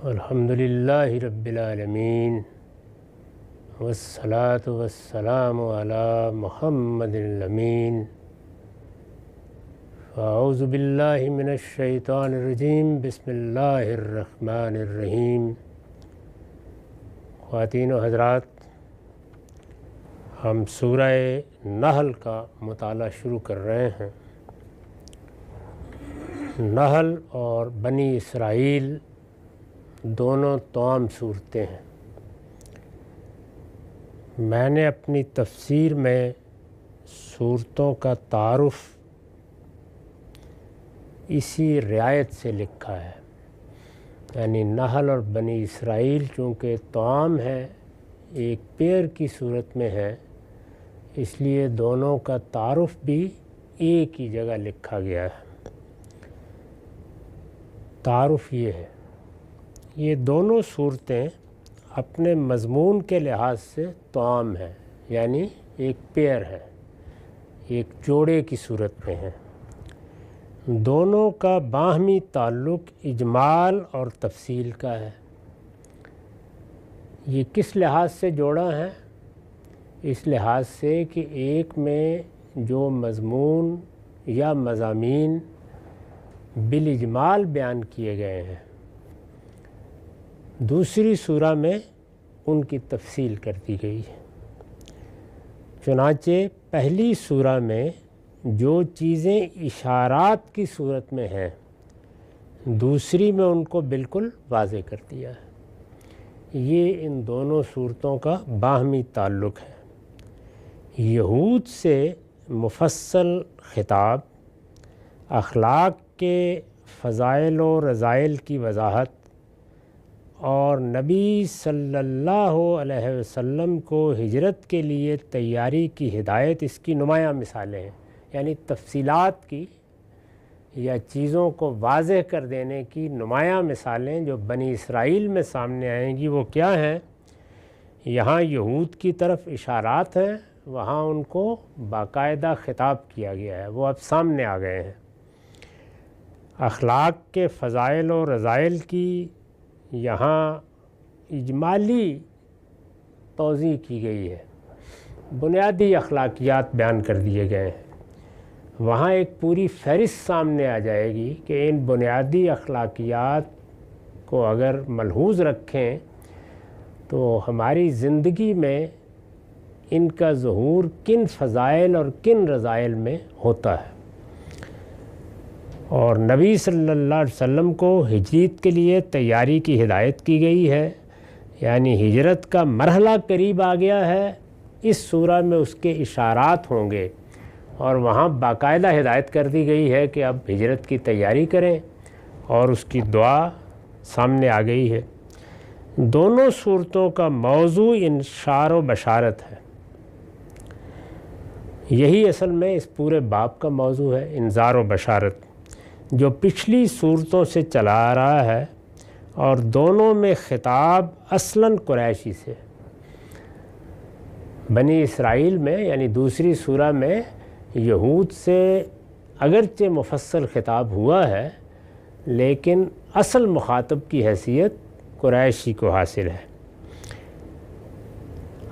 الحمدللہ رب العالمین والصلاة والسلام علی محمد الامین اعوذ باللہ من الشیطان الرجیم بسم اللہ الرحمن الرحیم۔ خواتین و حضرات، ہم سورہ نحل کا مطالعہ شروع کر رہے ہیں۔ نحل اور بنی اسرائیل دونوں توام صورتیں ہیں۔ میں نے اپنی تفسیر میں صورتوں کا تعارف اسی رعایت سے لکھا ہے، یعنی نحل اور بنی اسرائیل چونکہ توام ہے، ایک پیر کی صورت میں ہے، اس لیے دونوں کا تعارف بھی ایک ہی جگہ لکھا گیا ہے۔ تعارف یہ ہے، یہ دونوں صورتیں اپنے مضمون کے لحاظ سے توام ہیں، یعنی ایک پیر ہے، ایک جوڑے کی صورت میں ہیں۔ دونوں کا باہمی تعلق اجمال اور تفصیل کا ہے۔ یہ کس لحاظ سے جوڑا ہے؟ اس لحاظ سے کہ ایک میں جو مضمون یا مضامین بالاجمال بیان کیے گئے ہیں، دوسری سورہ میں ان کی تفصیل کر دی گئی ہے۔ چنانچہ پہلی سورہ میں جو چیزیں اشارات کی صورت میں ہیں، دوسری میں ان کو بالکل واضح کر دیا ہے۔ یہ ان دونوں صورتوں کا باہمی تعلق ہے۔ یہود سے مفصل خطاب، اخلاق کے فضائل و رذائل کی وضاحت اور نبی صلی اللہ علیہ وسلم کو ہجرت کے لیے تیاری کی ہدایت اس کی نمایاں مثالیں ہیں، یعنی تفصیلات کی یا چیزوں کو واضح کر دینے کی نمایاں مثالیں جو بنی اسرائیل میں سامنے آئیں گی وہ کیا ہیں؟ یہاں یہود کی طرف اشارات ہیں، وہاں ان کو باقاعدہ خطاب کیا گیا ہے، وہ اب سامنے آ گئے ہیں۔ اخلاق کے فضائل و رذائل کی یہاں اجمالی توضیح کی گئی ہے، بنیادی اخلاقیات بیان کر دیے گئے ہیں۔ وہاں ایک پوری فہرست سامنے آ جائے گی کہ ان بنیادی اخلاقیات کو اگر ملحوظ رکھیں تو ہماری زندگی میں ان کا ظہور کن فضائل اور کن رذائل میں ہوتا ہے۔ اور نبی صلی اللہ علیہ وسلم کو ہجرت کے لیے تیاری کی ہدایت کی گئی ہے، یعنی ہجرت کا مرحلہ قریب آ گیا ہے، اس سورہ میں اس کے اشارات ہوں گے اور وہاں باقاعدہ ہدایت کر دی گئی ہے کہ اب ہجرت کی تیاری کریں، اور اس کی دعا سامنے آ گئی ہے۔ دونوں صورتوں کا موضوع انذار و بشارت ہے۔ یہی اصل میں اس پورے باب کا موضوع ہے، انذار و بشارت، جو پچھلی صورتوں سے چلا آ رہا ہے، اور دونوں میں خطاب اصلاً قریشی سے۔ بنی اسرائیل میں یعنی دوسری سورہ میں یہود سے اگرچہ مفصل خطاب ہوا ہے، لیکن اصل مخاطب کی حیثیت قریشی کو حاصل ہے۔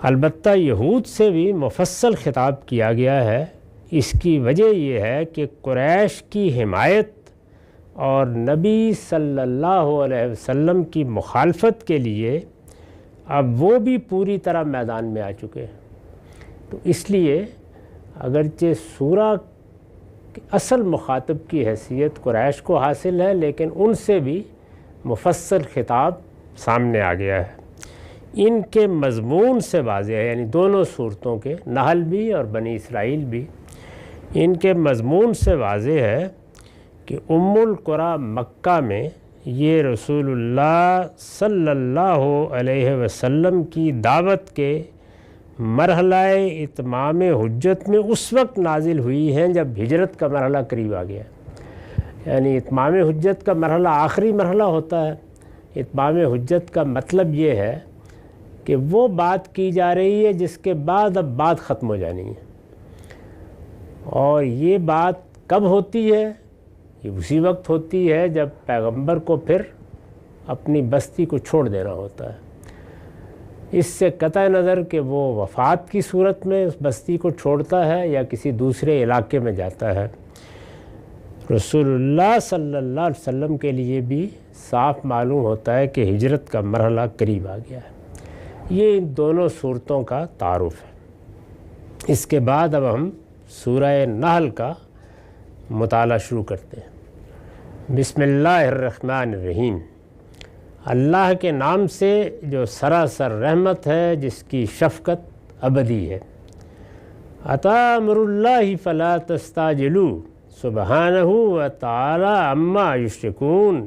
البتہ یہود سے بھی مفصل خطاب کیا گیا ہے۔ اس کی وجہ یہ ہے کہ قریش کی حمایت اور نبی صلی اللہ علیہ وسلم کی مخالفت کے لیے اب وہ بھی پوری طرح میدان میں آ چکے ہیں۔ تو اس لیے اگرچہ سورہ اصل مخاطب کی حیثیت قریش کو حاصل ہے، لیکن ان سے بھی مفصل خطاب سامنے آ گیا ہے۔ ان کے مضمون سے واضح ہے، یعنی دونوں صورتوں کے، نحل بھی اور بنی اسرائیل بھی، ان کے مضمون سے واضح ہے کہ ام القریٰ مکہ میں یہ رسول اللہ صلی اللہ علیہ وسلم کی دعوت کے مرحلہ اتمام حجت میں اس وقت نازل ہوئی ہیں جب ہجرت کا مرحلہ قریب آ گیا۔ یعنی اتمام حجت کا مرحلہ آخری مرحلہ ہوتا ہے۔ اتمام حجت کا مطلب یہ ہے کہ وہ بات کی جا رہی ہے جس کے بعد اب بات ختم ہو جانی ہے، اور یہ بات کب ہوتی ہے؟ یہ اسی وقت ہوتی ہے جب پیغمبر کو پھر اپنی بستی کو چھوڑ دینا ہوتا ہے۔ اس سے قطع نظر کہ وہ وفات کی صورت میں اس بستی کو چھوڑتا ہے یا کسی دوسرے علاقے میں جاتا ہے، رسول اللہ صلی اللہ علیہ وسلم کے لیے بھی صاف معلوم ہوتا ہے کہ ہجرت کا مرحلہ قریب آ گیا ہے۔ یہ ان دونوں صورتوں کا تعارف ہے۔ اس کے بعد اب ہم سورہ نحل کا مطالعہ شروع کرتے ہیں۔ بسم اللہ الرحمن الرحیم، اللہ کے نام سے جو سراسر رحمت ہے، جس کی شفقت ابدی ہے۔ عطا امر اللہ فلا تستعجلوا سبحانہ وتعالی عما یشرکون،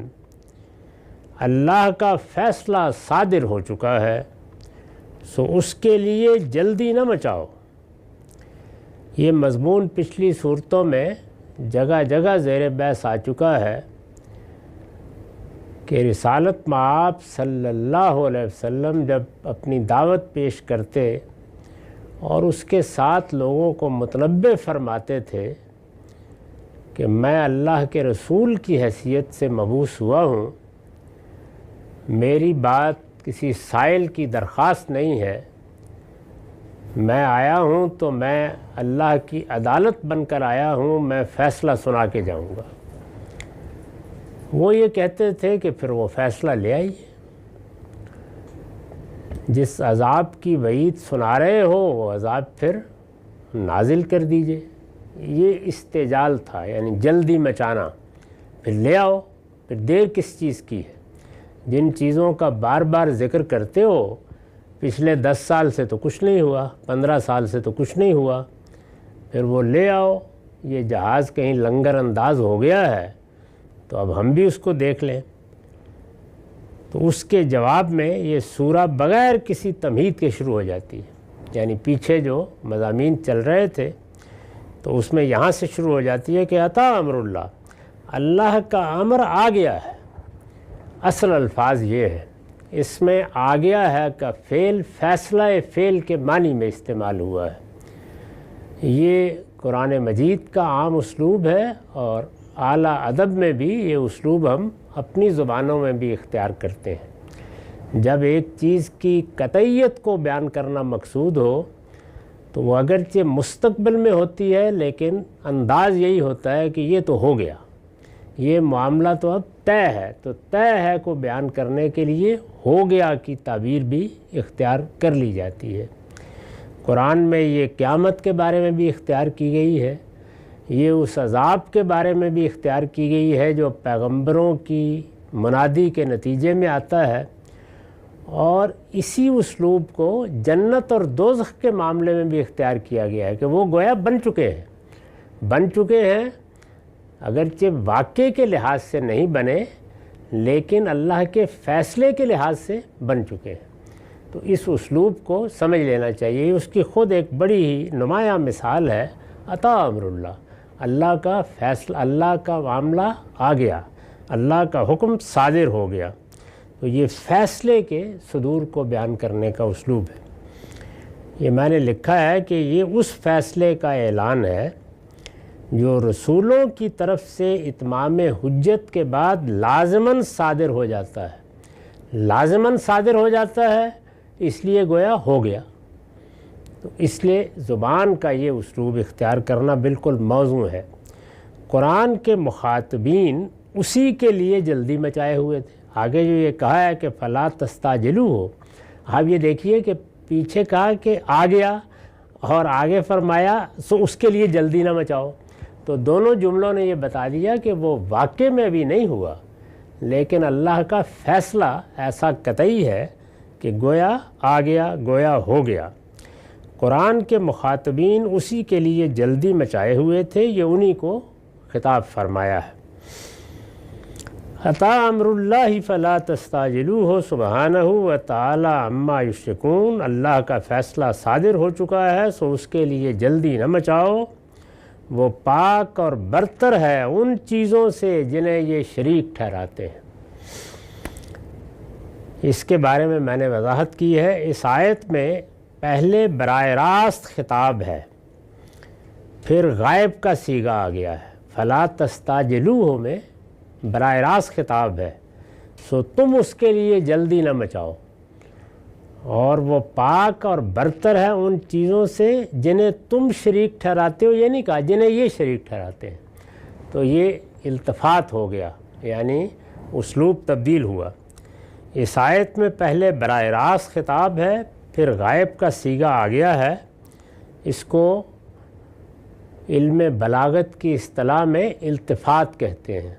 اللہ کا فیصلہ صادر ہو چکا ہے سو اس کے لیے جلدی نہ مچاؤ۔ یہ مضمون پچھلی صورتوں میں جگہ جگہ زیر بحث آ چکا ہے کہ رسالت مآب صلی اللہ علیہ وسلم جب اپنی دعوت پیش کرتے اور اس کے ساتھ لوگوں کو متنبہ فرماتے تھے کہ میں اللہ کے رسول کی حیثیت سے مبعوث ہوا ہوں، میری بات کسی سائل کی درخواست نہیں ہے، میں آیا ہوں تو میں اللہ کی عدالت بن کر آیا ہوں، میں فیصلہ سنا کے جاؤں گا۔ وہ یہ کہتے تھے کہ پھر وہ فیصلہ لے آئیے، جس عذاب کی وعید سنا رہے ہو وہ عذاب پھر نازل کر دیجئے۔ یہ استعجال تھا، یعنی جلدی مچانا، پھر لے آؤ، پھر دیر کس چیز کی ہے؟ جن چیزوں کا بار بار ذکر کرتے ہو، پچھلے 10 سال سے تو کچھ نہیں ہوا، 15 سال سے تو کچھ نہیں ہوا، پھر وہ لے آؤ۔ یہ جہاز کہیں لنگر انداز ہو گیا ہے تو اب ہم بھی اس کو دیکھ لیں۔ تو اس کے جواب میں یہ سورہ بغیر کسی تمہید کے شروع ہو جاتی ہے، یعنی پیچھے جو مضامین چل رہے تھے تو اس میں یہاں سے شروع ہو جاتی ہے کہ عطا امر اللہ، اللہ کا امر آ گیا ہے۔ اصل الفاظ یہ ہے، اس میں آ گیا ہے کا فعل فیصلہ فعل کے معنی میں استعمال ہوا ہے۔ یہ قرآن مجید کا عام اسلوب ہے اور اعلیٰ ادب میں بھی یہ اسلوب ہم اپنی زبانوں میں بھی اختیار کرتے ہیں۔ جب ایک چیز کی قطعیت کو بیان کرنا مقصود ہو تو وہ اگرچہ مستقبل میں ہوتی ہے، لیکن انداز یہی ہوتا ہے کہ یہ تو ہو گیا، یہ معاملہ تو اب طے ہے، تو طے ہے کو بیان کرنے کے لیے ہو گیا کی تعبیر بھی اختیار کر لی جاتی ہے۔ قرآن میں یہ قیامت کے بارے میں بھی اختیار کی گئی ہے، یہ اس عذاب کے بارے میں بھی اختیار کی گئی ہے جو پیغمبروں کی منادی کے نتیجے میں آتا ہے، اور اسی اسلوب کو جنت اور دوزخ کے معاملے میں بھی اختیار کیا گیا ہے کہ وہ گویا بن چکے ہیں، اگرچہ واقعے کے لحاظ سے نہیں بنے لیکن اللہ کے فیصلے کے لحاظ سے بن چکے ہیں۔ تو اس اسلوب کو سمجھ لینا چاہیے۔ اس کی خود ایک بڑی ہی نمایاں مثال ہے عطا امر اللہ، اللہ کا فیصلہ، اللہ کا معاملہ آ گیا، اللہ کا حکم صادر ہو گیا۔ تو یہ فیصلے کے صدور کو بیان کرنے کا اسلوب ہے۔ یہ میں نے لکھا ہے کہ یہ اس فیصلے کا اعلان ہے جو رسولوں کی طرف سے اتمام حجت کے بعد لازماً صادر ہو جاتا ہے۔ لازماً صادر ہو جاتا ہے اس لیے گویا ہو گیا، تو اس لیے زبان کا یہ اسلوب اختیار کرنا بالکل موزوں ہے۔ قرآن کے مخاطبین اسی کے لیے جلدی مچائے ہوئے تھے۔ آگے جو یہ کہا ہے کہ فلا تستعجلوا ہو، آپ یہ دیکھیے کہ پیچھے کہا کہ آ گیا اور آگے فرمایا سو اس کے لیے جلدی نہ مچاؤ۔ تو دونوں جملوں نے یہ بتا دیا کہ وہ واقع میں ابھی نہیں ہوا، لیکن اللہ کا فیصلہ ایسا قطعی ہے کہ گویا آ گیا، گویا ہو گیا۔ قرآن کے مخاطبین اسی کے لیے جلدی مچائے ہوئے تھے، یہ انہی کو خطاب فرمایا ہے۔ عطا امر اللہ فلا تستعجلوہ سبحانہ وتعالی عما یشرکون، اللہ کا فیصلہ صادر ہو چکا ہے سو اس کے لیے جلدی نہ مچاؤ، وہ پاک اور برتر ہے ان چیزوں سے جنہیں یہ شریک ٹھہراتے ہیں۔ اس کے بارے میں نے وضاحت کی ہے۔ اس آیت میں پہلے براہ راست خطاب ہے، پھر غائب کا صیغہ آ گیا ہے۔ فلا تستعجلوہ میں براہ راست خطاب ہے، سو تم اس کے لیے جلدی نہ مچاؤ، اور وہ پاک اور برتر ہے ان چیزوں سے جنہیں تم شریک ٹھہراتے ہو، یہ نہیں کہا جنہیں یہ شریک ٹھہراتے ہیں۔ تو یہ التفات ہو گیا، یعنی اسلوب تبدیل ہوا۔ اس آیت میں پہلے براہ راست خطاب ہے، پھر غائب کا صیغہ آ گیا ہے۔ اس کو علم بلاغت کی اصطلاح میں التفات کہتے ہیں۔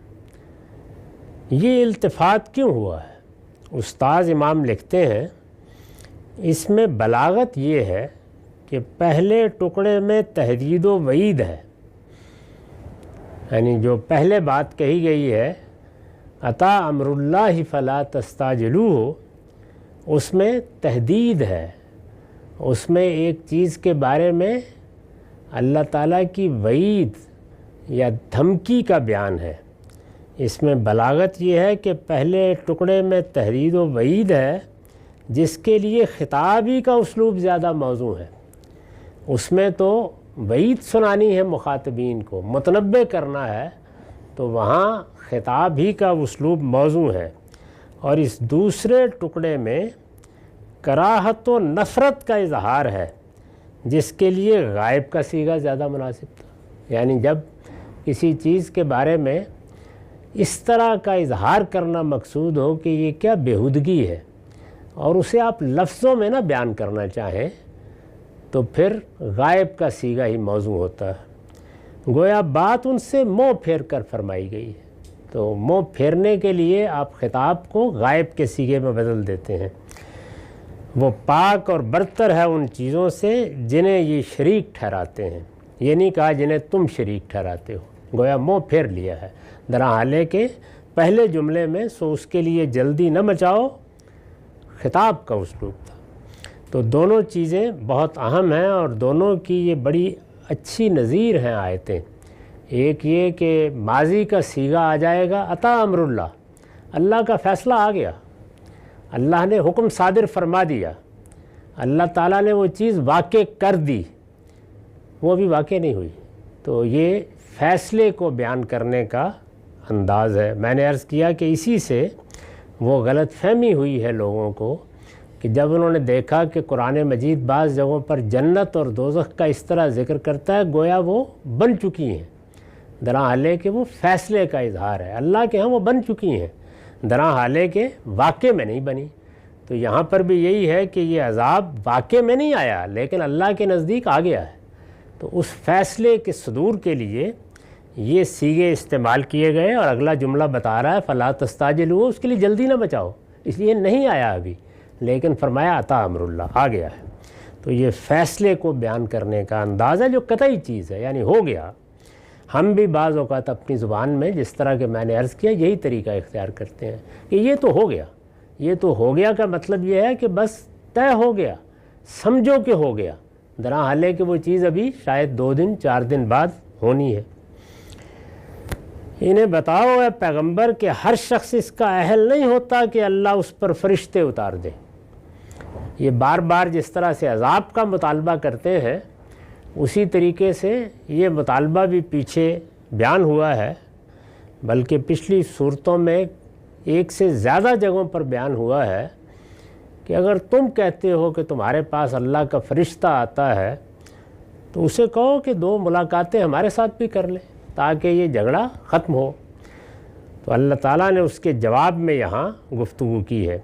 یہ التفات کیوں ہوا ہے؟ استاذ امام لکھتے ہیں اس میں بلاغت یہ ہے کہ پہلے ٹکڑے میں تہدید و وعید ہے، یعنی جو پہلے بات کہی گئی ہے اتا امر اللہ فلا تستعجلوہ، اس میں تہدید ہے، اس میں ایک چیز کے بارے میں اللہ تعالیٰ کی وعید یا دھمکی کا بیان ہے۔ اس میں بلاغت یہ ہے کہ پہلے ٹکڑے میں تہدید و وعید ہے، جس کے لیے خطابی کا اسلوب زیادہ موزوں ہے۔ اس میں تو وعید سنانی ہے مخاطبین کو، متنبع کرنا ہے، تو وہاں خطاب ہی کا اسلوب موزوں ہے۔ اور اس دوسرے ٹکڑے میں کراہت و نفرت کا اظہار ہے، جس کے لیے غائب کا صیغہ زیادہ مناسب تھا۔ یعنی جب کسی چیز کے بارے میں اس طرح کا اظہار کرنا مقصود ہو کہ یہ کیا بےہودگی ہے، اور اسے آپ لفظوں میں نہ بیان کرنا چاہیں، تو پھر غائب کا صیغہ ہی موزوں ہوتا ہے۔ گویا بات ان سے منہ پھیر کر فرمائی گئی ہے، تو منہ پھیرنے کے لیے آپ خطاب کو غائب کے صیغے میں بدل دیتے ہیں۔ وہ پاک اور برتر ہے ان چیزوں سے جنہیں یہ شریک ٹھہراتے ہیں، یہ نہیں کہا جنہیں تم شریک ٹھہراتے ہو، گویا منہ پھیر لیا ہے۔ درحالے کہ پہلے جملے میں سو اس کے لیے جلدی نہ مچاؤ خطاب کا اسلوب تھا۔ تو دونوں چیزیں بہت اہم ہیں، اور دونوں کی یہ بڑی اچھی نظیر ہیں آیتیں۔ ایک یہ کہ ماضی کا صیغہ آ جائے گا اتا امر اللہ، اللہ کا فیصلہ آ گیا، اللہ نے حکم صادر فرما دیا، اللہ تعالیٰ نے وہ چیز واقع کر دی، وہ بھی واقع نہیں ہوئی۔ تو یہ فیصلے کو بیان کرنے کا انداز ہے۔ میں نے عرض کیا کہ اسی سے وہ غلط فہمی ہوئی ہے لوگوں کو، کہ جب انہوں نے دیکھا کہ قرآن مجید بعض جگہوں پر جنت اور دوزخ کا اس طرح ذکر کرتا ہے گویا وہ بن چکی ہیں، درحالے کہ وہ فیصلے کا اظہار ہے، اللہ کے ہاں وہ بن چکی ہیں، درحالے کہ واقع میں نہیں بنی۔ تو یہاں پر بھی یہی ہے کہ یہ عذاب واقع میں نہیں آیا، لیکن اللہ کے نزدیک آ گیا ہے۔ تو اس فیصلے کے صدور کے لیے یہ صیغے استعمال کیے گئے، اور اگلا جملہ بتا رہا ہے فلا تستعجلوہ، اس کے لیے جلدی نہ بچاؤ، اس لیے نہیں آیا ابھی، لیکن فرمایا عطا امر اللہ، آ گیا ہے۔ تو یہ فیصلے کو بیان کرنے کا انداز ہے جو قطعی چیز ہے، یعنی ہو گیا۔ ہم بھی بعض اوقات اپنی زبان میں جس طرح کہ میں نے عرض کیا یہی طریقہ اختیار کرتے ہیں کہ یہ تو ہو گیا۔ یہ تو ہو گیا کا مطلب یہ ہے کہ بس طے ہو گیا، سمجھو کہ ہو گیا، درحالے کہ وہ چیز ابھی شاید 2 دن 4 دن بعد ہونی ہے۔ انہیں بتاؤ اے پیغمبر کہ ہر شخص اس کا اہل نہیں ہوتا کہ اللہ اس پر فرشتے اتار دے۔ یہ بار بار جس طرح سے عذاب کا مطالبہ کرتے ہیں اسی طریقے سے یہ مطالبہ بھی پیچھے بیان ہوا ہے، بلکہ پچھلی صورتوں میں ایک سے زیادہ جگہوں پر بیان ہوا ہے کہ اگر تم کہتے ہو کہ تمہارے پاس اللہ کا فرشتہ آتا ہے تو اسے کہو کہ 2 ملاقاتیں ہمارے ساتھ بھی کر لیں تاکہ یہ جھگڑا ختم ہو۔ تو اللہ تعالیٰ نے اس کے جواب میں یہاں گفتگو کی ہے۔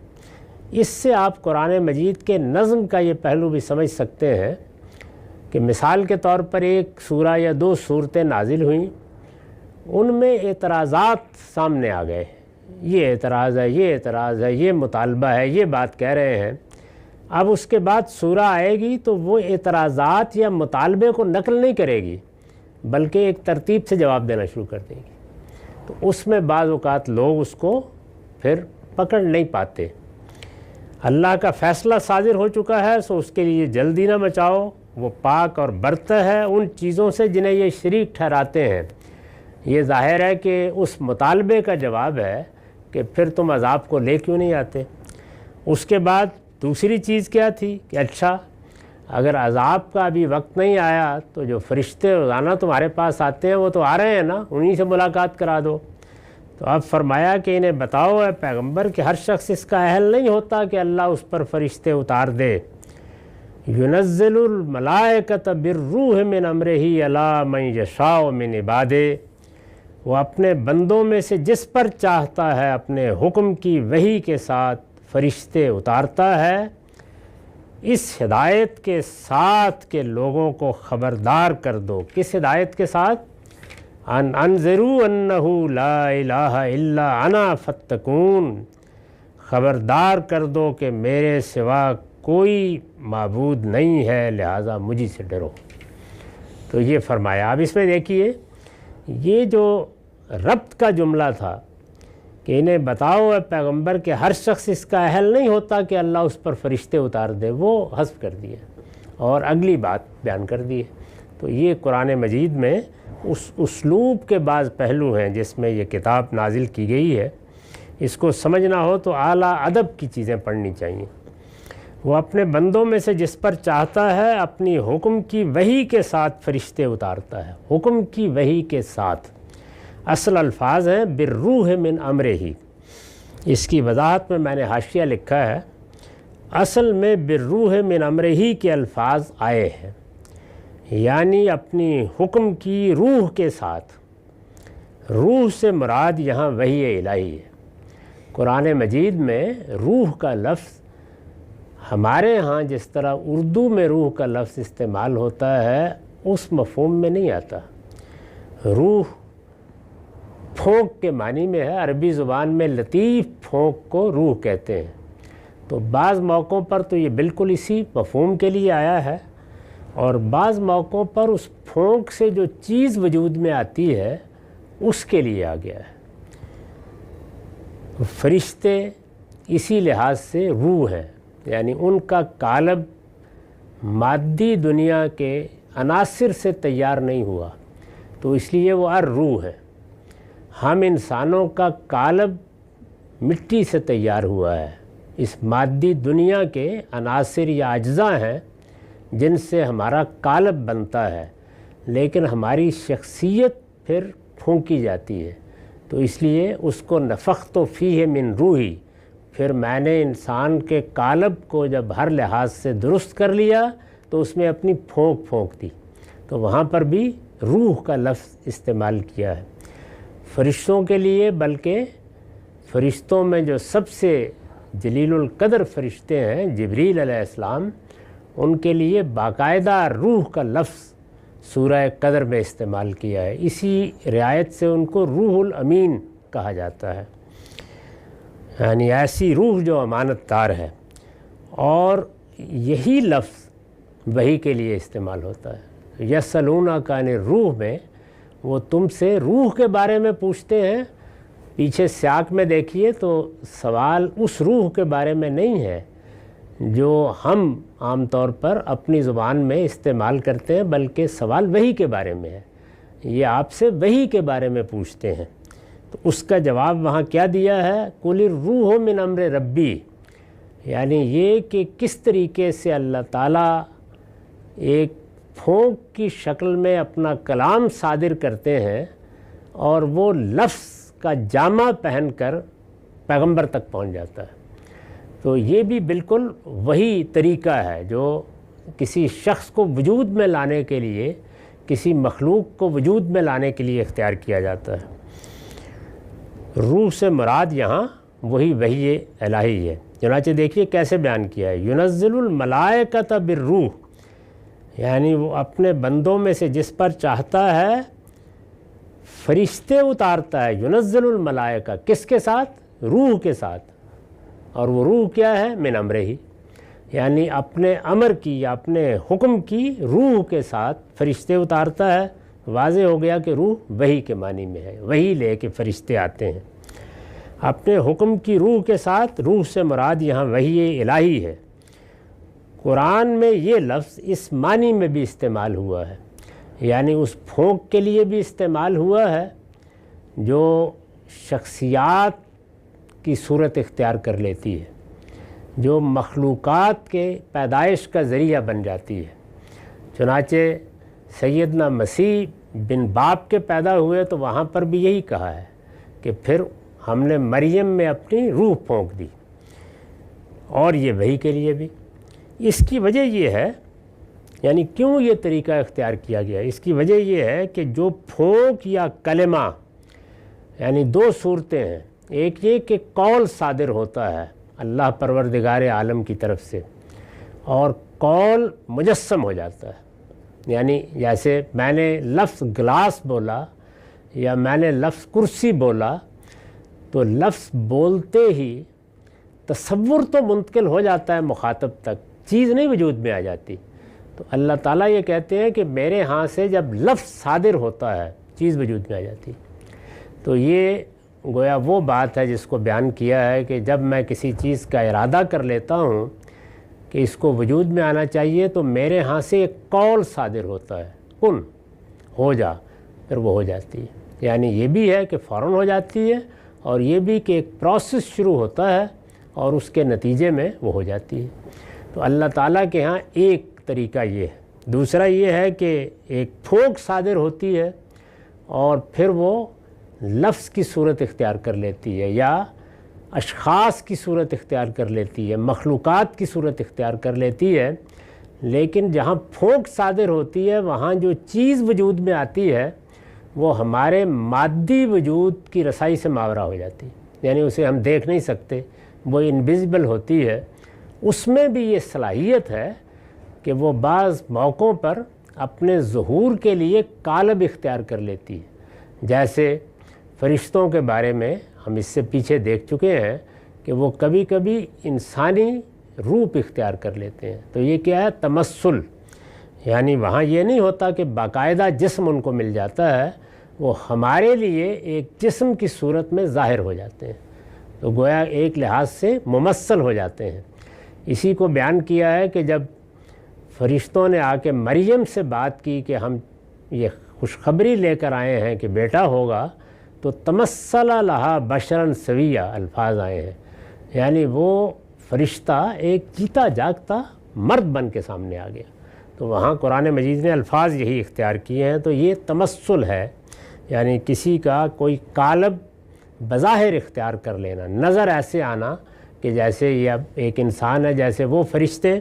اس سے آپ قرآن مجید کے نظم کا یہ پہلو بھی سمجھ سکتے ہیں کہ مثال کے طور پر ایک سورہ یا 2 صورتیں نازل ہوئیں، ان میں اعتراضات سامنے آ گئے، یہ اعتراض ہے، یہ اعتراض ہے، یہ مطالبہ ہے، یہ بات کہہ رہے ہیں۔ اب اس کے بعد سورہ آئے گی تو وہ اعتراضات یا مطالبے کو نقل نہیں کرے گی بلکہ ایک ترتیب سے جواب دینا شروع کر دے گی۔ تو اس میں بعض اوقات لوگ اس کو پھر پکڑ نہیں پاتے۔ اللہ کا فیصلہ صادر ہو چکا ہے، سو اس کے لیے جلدی نہ مچاؤ، وہ پاک اور برتر ہے ان چیزوں سے جنہیں یہ شریک ٹھہراتے ہیں۔ یہ ظاہر ہے کہ اس مطالبے کا جواب ہے کہ پھر تم عذاب کو لے کیوں نہیں آتے۔ اس کے بعد دوسری چیز کیا تھی کہ اچھا اگر عذاب کا ابھی وقت نہیں آیا تو جو فرشتے روزانہ تمہارے پاس آتے ہیں وہ تو آ رہے ہیں نا، انہی سے ملاقات کرا دو۔ تو اب فرمایا کہ انہیں بتاؤ اے پیغمبر کہ ہر شخص اس کا اہل نہیں ہوتا کہ اللہ اس پر فرشتے اتار دے۔ ينزل الملائکۃ بالروح من امرہ علی من یشاء من عبادہ، وہ اپنے بندوں میں سے جس پر چاہتا ہے اپنے حکم کی وحی کے ساتھ فرشتے اتارتا ہے، اس ہدایت کے ساتھ کہ لوگوں کو خبردار کر دو۔ کس ہدایت کے ساتھ؟ ان انذروا انہ لا الہ الا انا فاتقون، خبردار کر دو کہ میرے سوا کوئی معبود نہیں ہے لہٰذا مجھے سے ڈرو۔ تو یہ فرمایا۔ اب اس میں دیکھیے یہ جو ربط کا جملہ تھا کہ انہیں بتاؤ اے پیغمبر کہ ہر شخص اس کا اہل نہیں ہوتا کہ اللہ اس پر فرشتے اتار دے، وہ حذف کر دیا اور اگلی بات بیان کر دی ہے۔ تو یہ قرآن مجید میں اس اسلوب کے بعض پہلو ہیں جس میں یہ کتاب نازل کی گئی ہے، اس کو سمجھنا ہو تو اعلیٰ ادب کی چیزیں پڑھنی چاہیے۔ وہ اپنے بندوں میں سے جس پر چاہتا ہے اپنی حکم کی وحی کے ساتھ فرشتے اتارتا ہے۔ حکم کی وحی کے ساتھ، اصل الفاظ ہیں بالروح من امرہ، اس کی وضاحت میں نے حاشیہ لکھا ہے، اصل میں بالروح من امرہ کے الفاظ آئے ہیں، یعنی اپنی حکم کی روح کے ساتھ۔ روح سے مراد یہاں وحی الہی ہے۔ قرآن مجید میں روح کا لفظ ہمارے ہاں جس طرح اردو میں روح کا لفظ استعمال ہوتا ہے اس مفہوم میں نہیں آتا۔ روح پھونک کے معنی میں ہے، عربی زبان میں لطیف پھونک کو روح کہتے ہیں، تو بعض موقعوں پر تو یہ بالکل اسی مفہوم کے لیے آیا ہے، اور بعض موقعوں پر اس پھونک سے جو چیز وجود میں آتی ہے اس کے لیے آ گیا ہے۔ فرشتے اسی لحاظ سے روح ہیں، یعنی ان کا قالب مادی دنیا کے عناصر سے تیار نہیں ہوا، تو اس لیے وہ الروح ہے۔ ہم انسانوں کا قالب مٹی سے تیار ہوا ہے، اس مادی دنیا کے عناصر یا اجزاء ہیں جن سے ہمارا قالب بنتا ہے، لیکن ہماری شخصیت پھر پھونکی جاتی ہے، تو اس لیے اس کو نفخت فیہ من روحی، پھر میں نے انسان کے قالب کو جب ہر لحاظ سے درست کر لیا تو اس میں اپنی پھونک دی، تو وہاں پر بھی روح کا لفظ استعمال کیا ہے۔ فرشتوں کے لیے، بلکہ فرشتوں میں جو سب سے جلیل القدر فرشتے ہیں جبریل علیہ السلام، ان کے لیے باقاعدہ روح کا لفظ سورہ قدر میں استعمال کیا ہے، اسی رعایت سے ان کو روح الامین کہا جاتا ہے، یعنی ایسی روح جو امانت دار ہے، اور یہی لفظ وحی کے لیے استعمال ہوتا ہے۔ یسألونک عن الروح میں وہ تم سے روح کے بارے میں پوچھتے ہیں، پیچھے سیاق میں دیکھیے تو سوال اس روح کے بارے میں نہیں ہے جو ہم عام طور پر اپنی زبان میں استعمال کرتے ہیں، بلکہ سوال وحی کے بارے میں ہے، یہ آپ سے وحی کے بارے میں پوچھتے ہیں۔ تو اس کا جواب وہاں کیا دیا ہے؟ قل الروح من امر ربی، یعنی یہ کہ کس طریقے سے اللہ تعالیٰ ایک پھونک کی شکل میں اپنا کلام صادر کرتے ہیں اور وہ لفظ کا جامہ پہن کر پیغمبر تک پہنچ جاتا ہے۔ تو یہ بھی بالکل وہی طریقہ ہے جو کسی شخص کو وجود میں لانے کے لیے، کسی مخلوق کو وجود میں لانے کے لیے اختیار کیا جاتا ہے۔ روح سے مراد یہاں وہی وحی الہی ہے۔ چنانچہ دیکھیے کیسے بیان کیا ہے، ينزل الملائکۃ بالروح، یعنی وہ اپنے بندوں میں سے جس پر چاہتا ہے فرشتے اتارتا ہے۔ ينزل الملائکہ کس کے ساتھ؟ روح کے ساتھ، اور وہ روح کیا ہے؟ من امرہ، یعنی اپنے امر کی یا اپنے حکم کی روح کے ساتھ فرشتے اتارتا ہے۔ واضح ہو گیا کہ روح وحی کے معنی میں ہے، وحی لے کے فرشتے آتے ہیں اپنے حکم کی روح کے ساتھ۔ روح سے مراد یہاں وحی الہی ہے۔ قرآن میں یہ لفظ اس معنی میں بھی استعمال ہوا ہے، یعنی اس پھونک کے لیے بھی استعمال ہوا ہے جو شخصیات کی صورت اختیار کر لیتی ہے، جو مخلوقات کے پیدائش کا ذریعہ بن جاتی ہے۔ چنانچہ سیدنا مسیح بن باپ کے پیدا ہوئے تو وہاں پر بھی یہی کہا ہے کہ کہ پھر ہم نے مریم میں اپنی روح پھونک دی، اور یہ وحی کے لیے بھی۔ اس کی وجہ یہ ہے، یعنی کیوں یہ طریقہ اختیار کیا گیا، اس کی وجہ یہ ہے کہ جو پھونک یا کلمہ، یعنی دو صورتیں ہیں، ایک یہ کہ قول صادر ہوتا ہے اللہ پروردگار عالم کی طرف سے، اور قول مجسم ہو جاتا ہے، یعنی جیسے میں نے لفظ گلاس بولا یا میں نے لفظ کرسی بولا، تو لفظ بولتے ہی تصور تو منتقل ہو جاتا ہے مخاطب تک، چیز نہیں وجود میں آ جاتی۔ تو اللہ تعالیٰ یہ کہتے ہیں کہ میرے ہاں سے جب لفظ صادر ہوتا ہے چیز وجود میں آ جاتی۔ تو یہ گویا وہ بات ہے جس کو بیان کیا ہے کہ جب میں کسی چیز کا ارادہ کر لیتا ہوں کہ اس کو وجود میں آنا چاہیے، تو میرے ہاں سے ایک قول صادر ہوتا ہے، کن ہو جا، پھر وہ ہو جاتی ہے۔ یعنی یہ بھی ہے کہ فوراً ہو جاتی ہے، اور یہ بھی کہ ایک پروسیس شروع ہوتا ہے اور اس کے نتیجے میں وہ ہو جاتی ہے۔ تو اللہ تعالیٰ کے ہاں ایک طریقہ یہ ہے۔ دوسرا یہ ہے کہ ایک پھونک صادر ہوتی ہے اور پھر وہ لفظ کی صورت اختیار کر لیتی ہے، یا اشخاص کی صورت اختیار کر لیتی ہے، مخلوقات کی صورت اختیار کر لیتی ہے۔ لیکن جہاں پھونک صادر ہوتی ہے وہاں جو چیز وجود میں آتی ہے وہ ہمارے مادی وجود کی رسائی سے ماورا ہو جاتی ہے، یعنی اسے ہم دیکھ نہیں سکتے، وہ انویزیبل ہوتی ہے۔ اس میں بھی یہ صلاحیت ہے کہ وہ بعض موقعوں پر اپنے ظہور کے لیے قالب اختیار کر لیتی ہے۔ جیسے فرشتوں کے بارے میں ہم اس سے پیچھے دیکھ چکے ہیں کہ وہ کبھی کبھی انسانی روپ اختیار کر لیتے ہیں۔ تو یہ کیا ہے؟ تمثل، یعنی وہاں یہ نہیں ہوتا کہ باقاعدہ جسم ان کو مل جاتا ہے، وہ ہمارے لیے ایک جسم کی صورت میں ظاہر ہو جاتے ہیں، تو گویا ایک لحاظ سے ممثل ہو جاتے ہیں۔ اسی کو بیان کیا ہے کہ جب فرشتوں نے آ کے مریم سے بات کی کہ ہم یہ خوشخبری لے کر آئے ہیں کہ بیٹا ہوگا، تو تمثل لہا بشرا سویا الفاظ آئے ہیں، یعنی وہ فرشتہ ایک جیتا جاگتا مرد بن کے سامنے آ گیا۔ تو وہاں قرآن مجید نے الفاظ یہی اختیار کیے ہیں۔ تو یہ تمثل ہے، یعنی کسی کا کوئی قالب بظاہر اختیار کر لینا، نظر ایسے آنا کہ جیسے یہ اب ایک انسان ہے، جیسے وہ فرشتے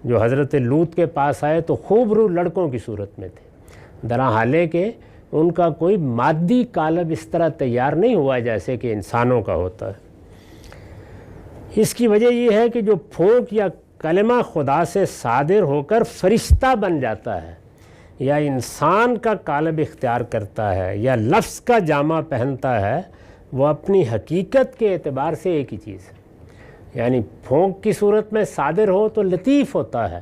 جو حضرت لوط کے پاس آئے تو خوب رو لڑکوں کی صورت میں تھے، درحالے کہ ان کا کوئی مادی قالب اس طرح تیار نہیں ہوا جیسے کہ انسانوں کا ہوتا ہے۔ اس کی وجہ یہ ہے کہ جو پھونک یا کلمہ خدا سے صادر ہو کر فرشتہ بن جاتا ہے، یا انسان کا قالب اختیار کرتا ہے، یا لفظ کا جامہ پہنتا ہے، وہ اپنی حقیقت کے اعتبار سے ایک ہی چیز ہے۔ یعنی پھونک کی صورت میں صادر ہو تو لطیف ہوتا ہے،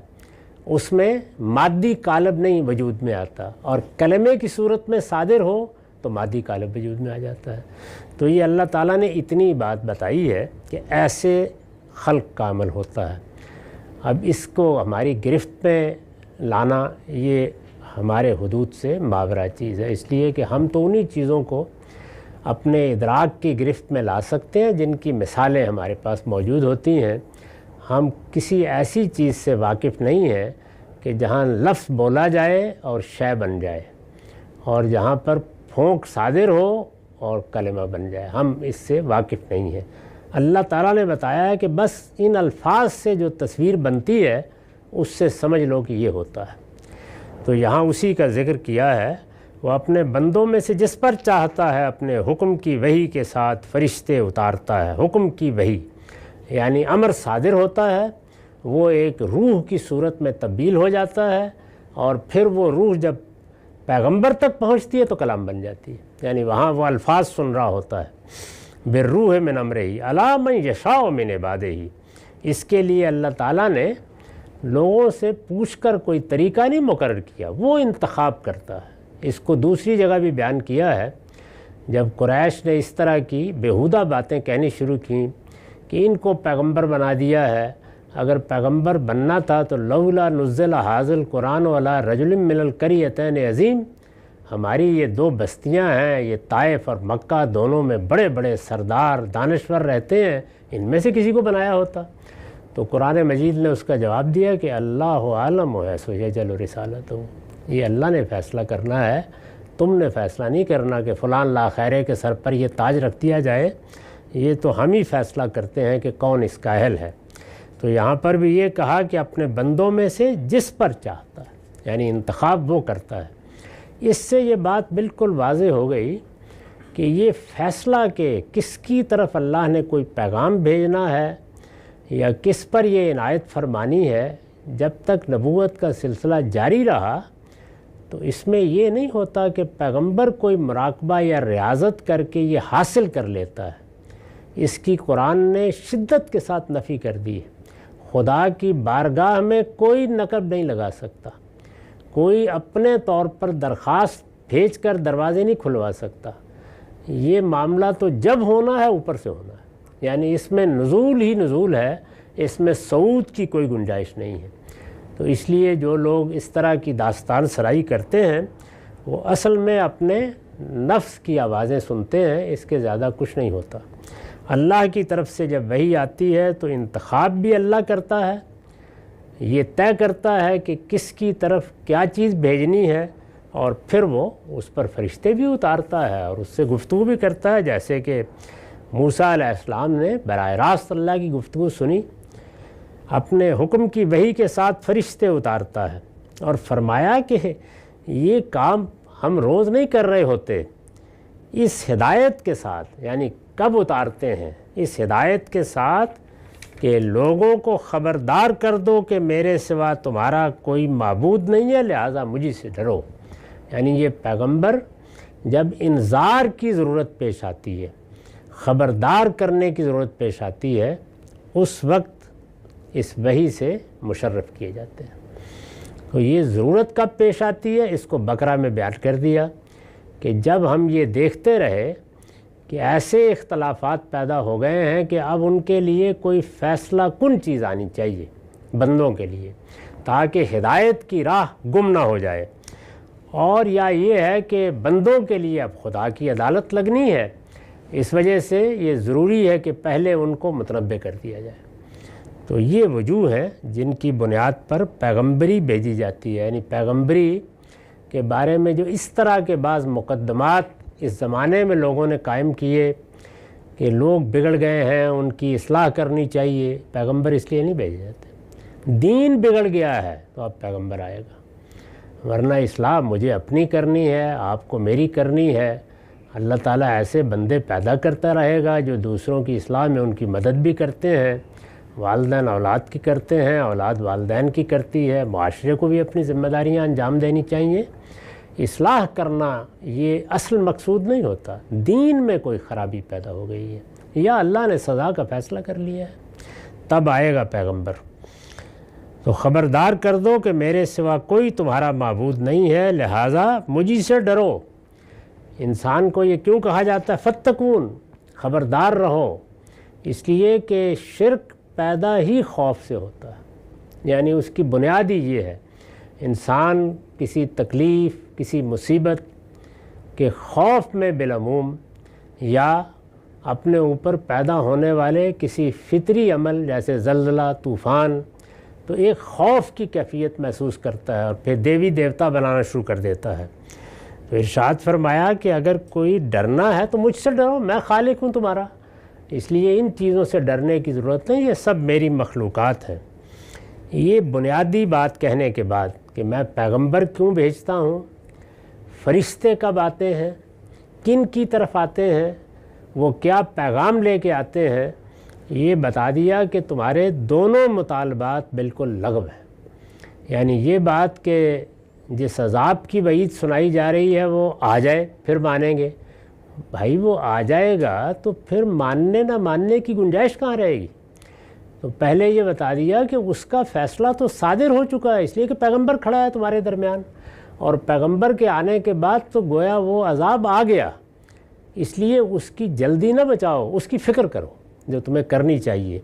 اس میں مادی قالب نہیں وجود میں آتا، اور کلمے کی صورت میں صادر ہو تو مادی قالب وجود میں آ جاتا ہے۔ تو یہ اللہ تعالیٰ نے اتنی بات بتائی ہے کہ ایسے خلق کا عمل ہوتا ہے۔ اب اس کو ہماری گرفت میں لانا یہ ہمارے حدود سے ماورا چیز ہے، اس لیے کہ ہم تو انہی چیزوں کو اپنے ادراک کی گرفت میں لا سکتے ہیں جن کی مثالیں ہمارے پاس موجود ہوتی ہیں۔ ہم کسی ایسی چیز سے واقف نہیں ہیں کہ جہاں لفظ بولا جائے اور شے بن جائے، اور جہاں پر پھونک صادر ہو اور کلمہ بن جائے، ہم اس سے واقف نہیں ہیں۔ اللہ تعالیٰ نے بتایا ہے کہ بس ان الفاظ سے جو تصویر بنتی ہے اس سے سمجھ لو کہ یہ ہوتا ہے۔ تو یہاں اسی کا ذکر کیا ہے، وہ اپنے بندوں میں سے جس پر چاہتا ہے اپنے حکم کی وحی کے ساتھ فرشتے اتارتا ہے۔ حکم کی وحی یعنی امر صادر ہوتا ہے، وہ ایک روح کی صورت میں تبدیل ہو جاتا ہے، اور پھر وہ روح جب پیغمبر تک پہنچتی ہے تو کلام بن جاتی ہے، یعنی وہاں وہ الفاظ سن رہا ہوتا ہے۔ بالروح من امرہ الی من یشاء من عبادہ، اس کے لیے اللہ تعالیٰ نے لوگوں سے پوچھ کر کوئی طریقہ نہیں مقرر کیا، وہ انتخاب کرتا ہے۔ اس کو دوسری جگہ بھی بیان کیا ہے، جب قریش نے اس طرح کی بیہودہ باتیں کہنی شروع کیں کہ ان کو پیغمبر بنا دیا ہے، اگر پیغمبر بننا تھا تو لولا نزل ھذا القرآن علی رجل من القریتین عظیم، ہماری یہ دو بستیاں ہیں، یہ طائف اور مکہ، دونوں میں بڑے بڑے سردار دانشور رہتے ہیں، ان میں سے کسی کو بنایا ہوتا۔ تو قرآن مجید نے اس کا جواب دیا کہ اللہ عالم حیث یجعل رسالتہ، یہ اللہ نے فیصلہ کرنا ہے تم نے فیصلہ نہیں کرنا کہ فلان لا خیرے کے سر پر یہ تاج رکھ دیا جائے، یہ تو ہم ہی فیصلہ کرتے ہیں کہ کون اس کا اہل ہے۔ تو یہاں پر بھی یہ کہا کہ اپنے بندوں میں سے جس پر چاہتا ہے، یعنی انتخاب وہ کرتا ہے۔ اس سے یہ بات بالکل واضح ہو گئی کہ یہ فیصلہ کہ کس کی طرف اللہ نے کوئی پیغام بھیجنا ہے یا کس پر یہ عنایت فرمانی ہے، جب تک نبوت کا سلسلہ جاری رہا تو اس میں یہ نہیں ہوتا کہ پیغمبر کوئی مراقبہ یا ریاضت کر کے یہ حاصل کر لیتا ہے۔ اس کی قرآن نے شدت کے ساتھ نفی کر دی ہے۔ خدا کی بارگاہ میں کوئی نقب نہیں لگا سکتا، کوئی اپنے طور پر درخواست بھیج کر دروازے نہیں کھلوا سکتا۔ یہ معاملہ تو جب ہونا ہے اوپر سے ہونا ہے، یعنی اس میں نزول ہی نزول ہے، اس میں صعود کی کوئی گنجائش نہیں ہے۔ تو اس لیے جو لوگ اس طرح کی داستان سرائی کرتے ہیں وہ اصل میں اپنے نفس کی آوازیں سنتے ہیں، اس کے زیادہ کچھ نہیں ہوتا۔ اللہ کی طرف سے جب وحی آتی ہے تو انتخاب بھی اللہ کرتا ہے، یہ طے کرتا ہے کہ کس کی طرف کیا چیز بھیجنی ہے، اور پھر وہ اس پر فرشتے بھی اتارتا ہے اور اس سے گفتگو بھی کرتا ہے، جیسے کہ موسیٰ علیہ السلام نے براہ راست اللہ کی گفتگو سنی، اپنے حکم کی وحی کے ساتھ فرشتے اتارتا ہے اور فرمایا کہ یہ کام ہم روز نہیں کر رہے ہوتے۔ اس ہدایت کے ساتھ، یعنی کب اتارتے ہیں؟ اس ہدایت کے ساتھ کہ لوگوں کو خبردار کر دو کہ میرے سوا تمہارا کوئی معبود نہیں ہے، لہٰذا مجھے سے ڈرو۔ یعنی یہ پیغمبر جب انذار کی ضرورت پیش آتی ہے، خبردار کرنے کی ضرورت پیش آتی ہے، اس وقت اس وحی سے مشرف کیے جاتے ہیں۔ تو یہ ضرورت کب پیش آتی ہے، اس کو بقرہ میں بیان کر دیا کہ جب ہم یہ دیکھتے رہے کہ ایسے اختلافات پیدا ہو گئے ہیں کہ اب ان کے لیے کوئی فیصلہ کن چیز آنی چاہیے بندوں کے لیے، تاکہ ہدایت کی راہ گم نہ ہو جائے، اور یا یہ ہے کہ بندوں کے لیے اب خدا کی عدالت لگنی ہے، اس وجہ سے یہ ضروری ہے کہ پہلے ان کو متنبع کر دیا جائے۔ تو یہ وجوہ ہیں جن کی بنیاد پر پیغمبری بھیجی جاتی ہے، یعنی پیغمبری کے بارے میں جو اس طرح کے بعض مقدمات اس زمانے میں لوگوں نے قائم کیے کہ لوگ بگڑ گئے ہیں، ان کی اصلاح کرنی چاہیے، پیغمبر اس لیے نہیں بھیجے جاتے۔ دین بگڑ گیا ہے تو اب پیغمبر آئے گا، ورنہ اصلاح مجھے اپنی کرنی ہے، آپ کو میری کرنی ہے۔ اللہ تعالیٰ ایسے بندے پیدا کرتا رہے گا جو دوسروں کی اصلاح میں ان کی مدد بھی کرتے ہیں، والدین اولاد کی کرتے ہیں، اولاد والدین کی کرتی ہے، معاشرے کو بھی اپنی ذمہ داریاں انجام دینی چاہیے۔ اصلاح کرنا یہ اصل مقصود نہیں ہوتا، دین میں کوئی خرابی پیدا ہو گئی ہے یا اللہ نے سزا کا فیصلہ کر لیا ہے، تب آئے گا پیغمبر۔ تو خبردار کر دو کہ میرے سوا کوئی تمہارا معبود نہیں ہے، لہٰذا مجھی سے ڈرو۔ انسان کو یہ کیوں کہا جاتا ہے فتقون، خبردار رہو؟ اس لیے کہ شرک پیدا ہی خوف سے ہوتا ہے، یعنی اس کی بنیاد ہی یہ ہے، انسان کسی تکلیف، کسی مصیبت کے خوف میں بالعموم یا اپنے اوپر پیدا ہونے والے کسی فطری عمل جیسے زلزلہ، طوفان، تو ایک خوف کی کیفیت محسوس کرتا ہے اور پھر دیوی دیوتا بنانا شروع کر دیتا ہے۔ تو ارشاد فرمایا کہ اگر کوئی ڈرنا ہے تو مجھ سے ڈرو، میں خالق ہوں تمہارا، اس لیے ان چیزوں سے ڈرنے کی ضرورت نہیں، یہ سب میری مخلوقات ہیں۔ یہ بنیادی بات کہنے کے بعد کہ میں پیغمبر کیوں بھیجتا ہوں، فرشتے کب آتے ہیں، کن کی طرف آتے ہیں، وہ کیا پیغام لے کے آتے ہیں، یہ بتا دیا کہ تمہارے دونوں مطالبات بالکل لغو ہیں۔ یعنی یہ بات کہ جس عذاب کی وعید سنائی جا رہی ہے وہ آ جائے پھر مانیں گے، بھائی وہ آ جائے گا تو پھر ماننے نہ ماننے کی گنجائش کہاں رہے گی؟ تو پہلے یہ بتا دیا کہ اس کا فیصلہ تو صادر ہو چکا ہے، اس لیے کہ پیغمبر کھڑا ہے تمہارے درمیان، اور پیغمبر کے آنے کے بعد تو گویا وہ عذاب آ گیا، اس لیے اس کی جلدی نہ بچاؤ، اس کی فکر کرو جو تمہیں کرنی چاہیے۔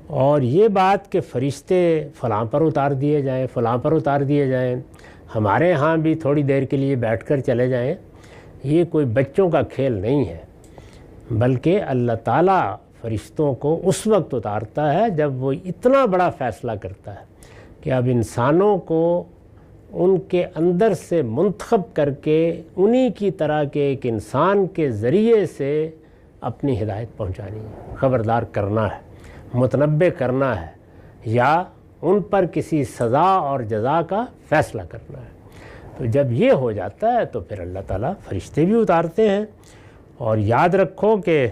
اور یہ بات کہ فرشتے فلاں پر اتار دیے جائیں، فلاں پر اتار دیے جائیں، ہمارے ہاں بھی تھوڑی دیر کے لیے بیٹھ کر چلے جائیں، یہ کوئی بچوں کا کھیل نہیں ہے، بلکہ اللہ تعالیٰ فرشتوں کو اس وقت اتارتا ہے جب وہ اتنا بڑا فیصلہ کرتا ہے کہ اب انسانوں کو ان کے اندر سے منتخب کر کے انہی کی طرح کے ایک انسان کے ذریعے سے اپنی ہدایت پہنچانی ہے، خبردار کرنا ہے، متنبع کرنا ہے، یا ان پر کسی سزا اور جزا کا فیصلہ کرنا ہے۔ تو جب یہ ہو جاتا ہے تو پھر اللہ تعالیٰ فرشتے بھی اتارتے ہیں۔ اور یاد رکھو کہ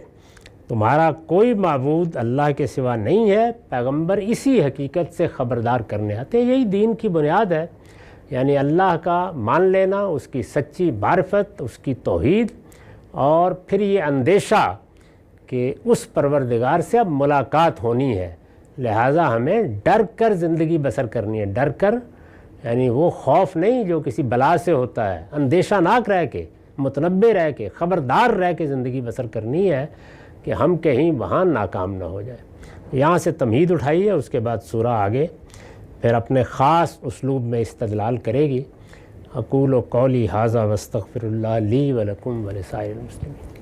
تمہارا کوئی معبود اللہ کے سوا نہیں ہے، پیغمبر اسی حقیقت سے خبردار کرنے آتے ہیں۔ یہی دین کی بنیاد ہے، یعنی اللہ کا مان لینا، اس کی سچی معرفت، اس کی توحید، اور پھر یہ اندیشہ کہ اس پروردگار سے اب ملاقات ہونی ہے، لہٰذا ہمیں ڈر کر زندگی بسر کرنی ہے۔ ڈر کر یعنی وہ خوف نہیں جو کسی بلا سے ہوتا ہے، اندیشہ ناک رہ کے، متنبع رہ کے، خبردار رہ کے زندگی بسر کرنی ہے کہ ہم کہیں وہاں ناکام نہ ہو جائے۔ یہاں سے تمہید اٹھائی ہے، اس کے بعد سورہ آگے پھر اپنے خاص اسلوب میں استدلال کرے گی۔ اقول قولی ھذا واستغفر اللہ لی ولکم ولسائر المسلمین۔